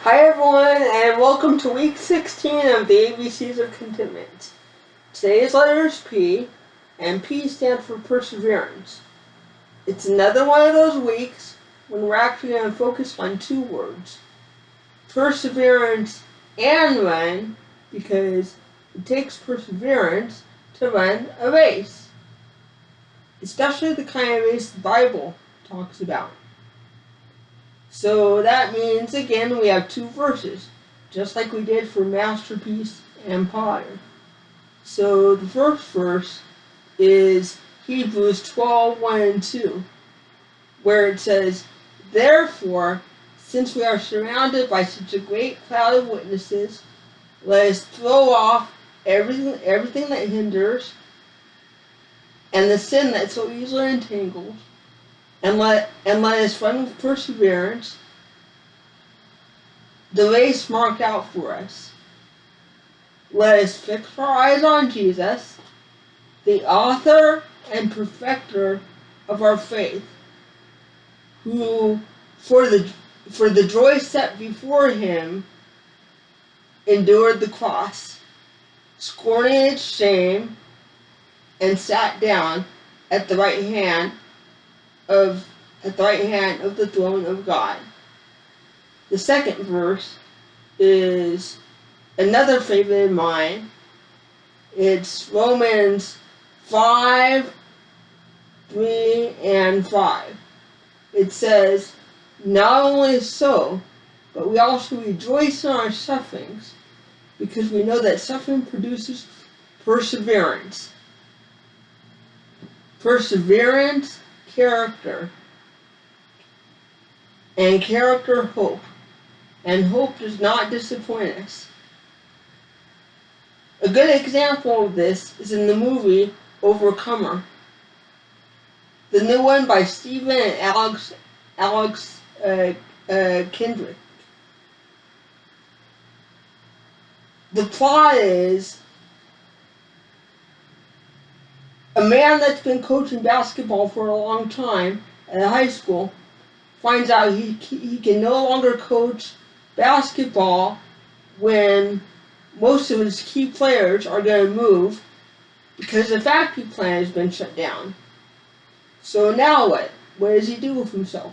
Hi everyone, and welcome to week 16 of the ABCs of Contentment. Today's letter is P, and P stands for perseverance. It's another one of those weeks when we're actually going to focus on two words. Perseverance and run, because it takes perseverance to run a race. Especially the kind of race the Bible talks about. So that means, again, we have two verses, just like we did for Masterpiece and Potter. So the first verse is Hebrews 12:1 and 2, where it says, "Therefore, since we are surrounded by such a great cloud of witnesses, let us throw off everything that hinders and the sin that so easily entangles, and let us run with perseverance the race marked out for us. Let us fix our eyes on Jesus, the author and perfecter of our faith, who, for the joy set before him, endured the cross, scorning its shame, and sat down at the right hand of the throne of God." The second verse is another favorite of mine. It's Romans 5:3 and 5. It says, "Not only so, but we also rejoice in our sufferings, because we know that suffering produces perseverance. Perseverance, character, and character, hope. And hope does not disappoint us." A good example of this is in the movie Overcomer, the new one by Stephen and Alex Kendrick. The plot is a man that's been coaching basketball for a long time at a high school finds out he can no longer coach basketball when most of his key players are going to move because the factory plant has been shut down. So now what? What does he do with himself?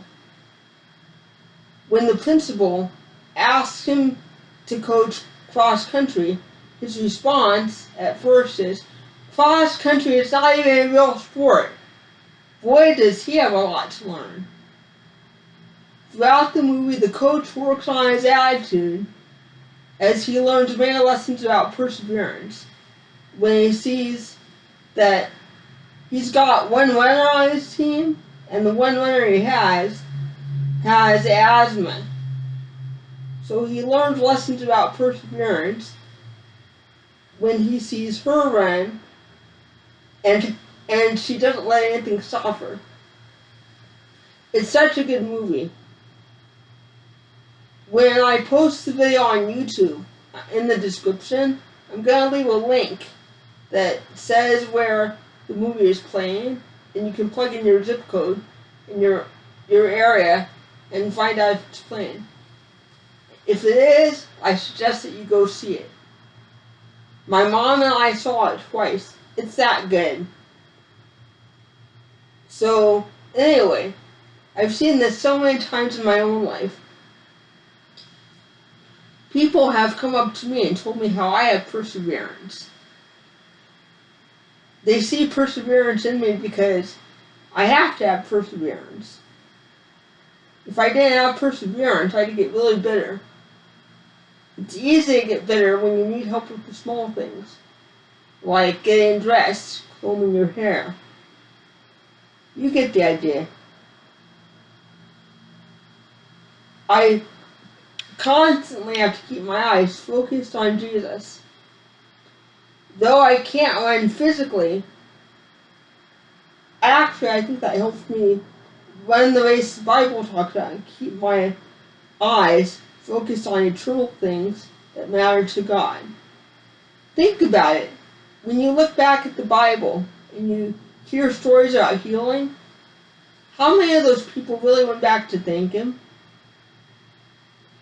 When the principal asks him to coach cross country, his response at first is, "Cross country is not even a real sport." Boy, does he have a lot to learn. Throughout the movie, the coach works on his attitude as he learns many lessons about perseverance. When he sees that he's got one runner on his team, and the one runner he has asthma. So he learns lessons about perseverance when he sees her run, and she doesn't let anything stop her. It's such a good movie. When I post the video on YouTube, in the description, I'm going to leave a link that says where the movie is playing, and you can plug in your zip code in your area and find out if it's playing. If it is, I suggest that you go see it. My mom and I saw it twice. It's that good. So, anyway, I've seen this so many times in my own life. People have come up to me and told me how I have perseverance. They see perseverance in me because I have to have perseverance. If I didn't have perseverance, I'd get really bitter. It's easy to get bitter when you need help with the small things, like getting dressed, combing your hair. You get the idea. I constantly have to keep my eyes focused on Jesus. Though I can't run physically, actually I think that helps me run the race the Bible talks about and keep my eyes focused on eternal things that matter to God. Think about it. When you look back at the Bible and you hear stories about healing, how many of those people really went back to thank Him?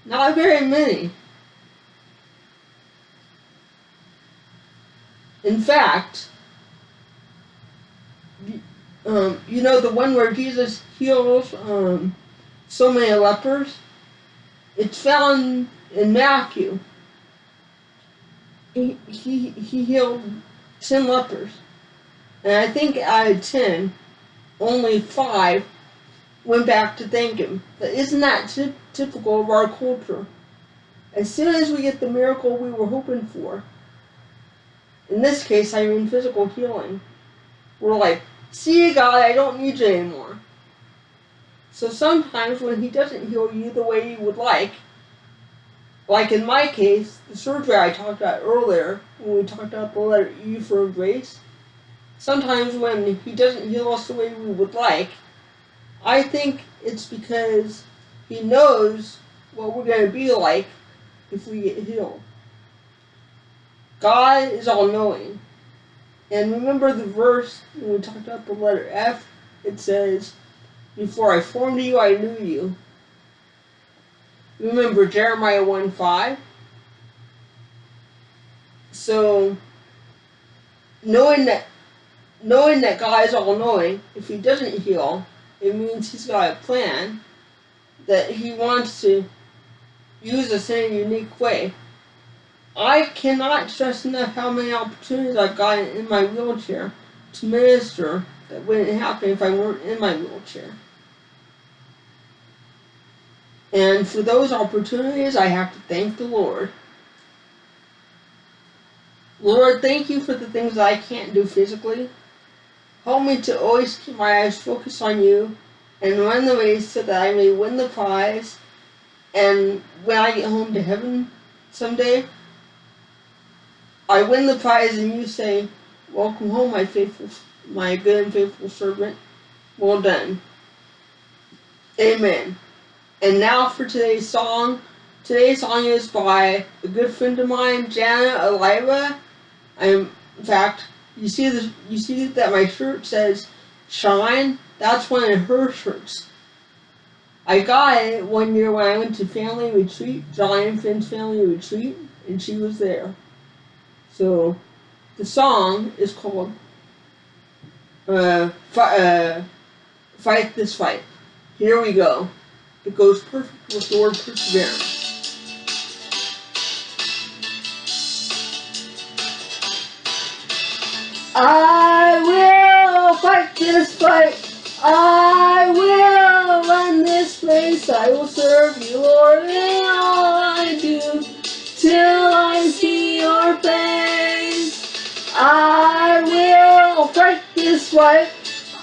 Not very many. In fact, you know the one where Jesus heals so many lepers? It's found in Matthew. He healed 10 lepers. And I think out of 10, only 5 went back to thank him. But isn't that typical of our culture? As soon as we get the miracle we were hoping for, in this case I mean physical healing, we're like, see you, God, I don't need you anymore. So sometimes when he doesn't heal you the way you would like in my case, the surgery I talked about earlier, when we talked about the letter E for grace, sometimes when he doesn't heal us the way we would like, I think it's because he knows what we're going to be like if we get healed. God is all-knowing. And remember the verse when we talked about the letter F? It says, before I formed you, I knew you. Remember Jeremiah 1:5? So, knowing that God is all-knowing, if he doesn't heal, it means he's got a plan that he wants to use us in a unique way. I cannot stress enough how many opportunities I've gotten in my wheelchair to minister that wouldn't happen if I weren't in my wheelchair. And for those opportunities, I have to thank the Lord. Lord, thank you for the things that I can't do physically. Help me to always keep my eyes focused on you and run the race so that I may win the prize. And when I get home to heaven someday, I win the prize and you say, welcome home, my good and faithful servant. Well done. Amen. And now for today's song. Today's song is by a good friend of mine, Jana Aliva. In fact, you see that my shirt says Shine? That's one of her shirts. I got it one year when I went to family retreat, John and Finn's family retreat, and she was there. So, the song is called Fight This Fight. Here we go. It goes perfect with the word perseverance. I will fight this fight. I will run this race. I will serve you, Lord, in all I do, till I see your face. I will fight this fight.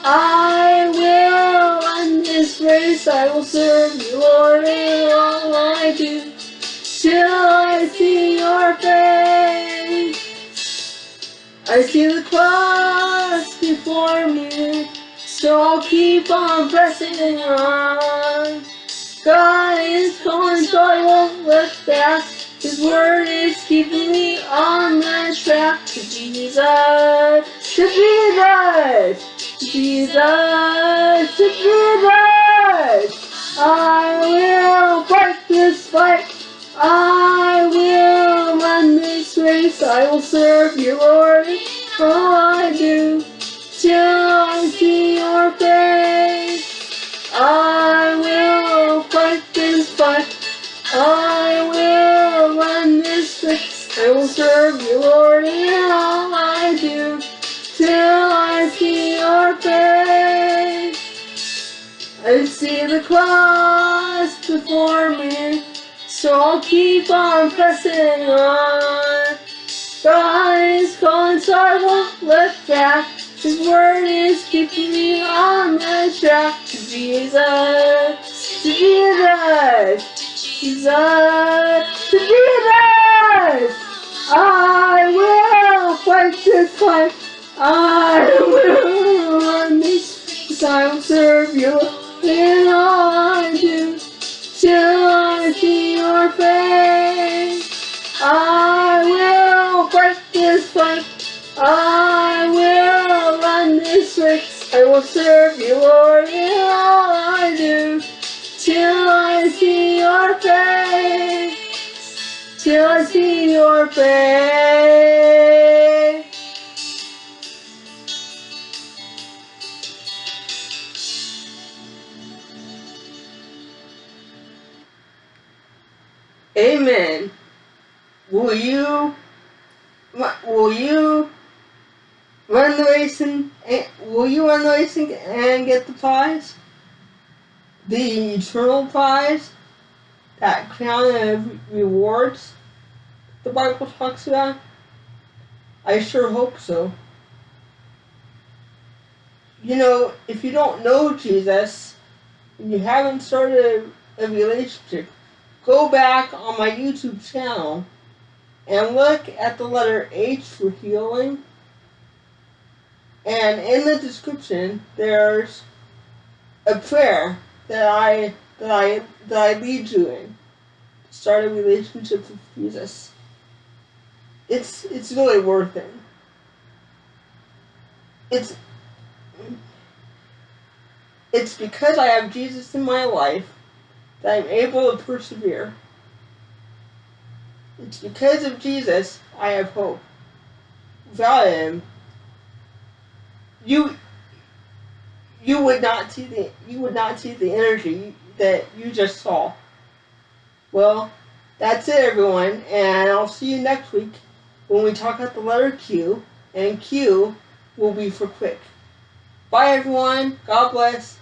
I will run this race. I will serve you, Lord, in all I do, till I see your face. I see the cross before me, so I'll keep on pressing on. God is calling, so I won't look back. His word is keeping me on the track to Jesus, to Jesus, to Jesus, to Jesus. I will fight this fight. I will run this race. I will serve you, Lord, in all I do, till I see your face. I will fight this fight. I will run this race. I will serve you, Lord, in all I do, till I see your face. I see the cross before me, so I'll keep on pressing on. God is calling, so I won't look back. His word is keeping me on the track to Jesus, to Jesus, Jesus, to Jesus. I will fight this fight. I will run this race. I will serve you in all I do, till I see your face. I will fight this fight. I will run this race. I will serve you, Lord, in all I do, till till I see your face, till I see your face. Amen. Will you run the race and will you run the race and get the prize? The eternal prize? That crown of rewards the Bible talks about? I sure hope so. You know, if you don't know Jesus and you haven't started a relationship, go back on my YouTube channel and look at the letter H for healing. And in the description, there's a prayer that I lead you in to start a relationship with Jesus. It's really worth it. It's because I have Jesus in my life that I'm able to persevere. It's because of Jesus I have hope. Without him, you would not see the energy that you just saw. Well, that's it, everyone, and I'll see you next week when we talk about the letter Q, and Q will be for quick. Bye, everyone. God bless.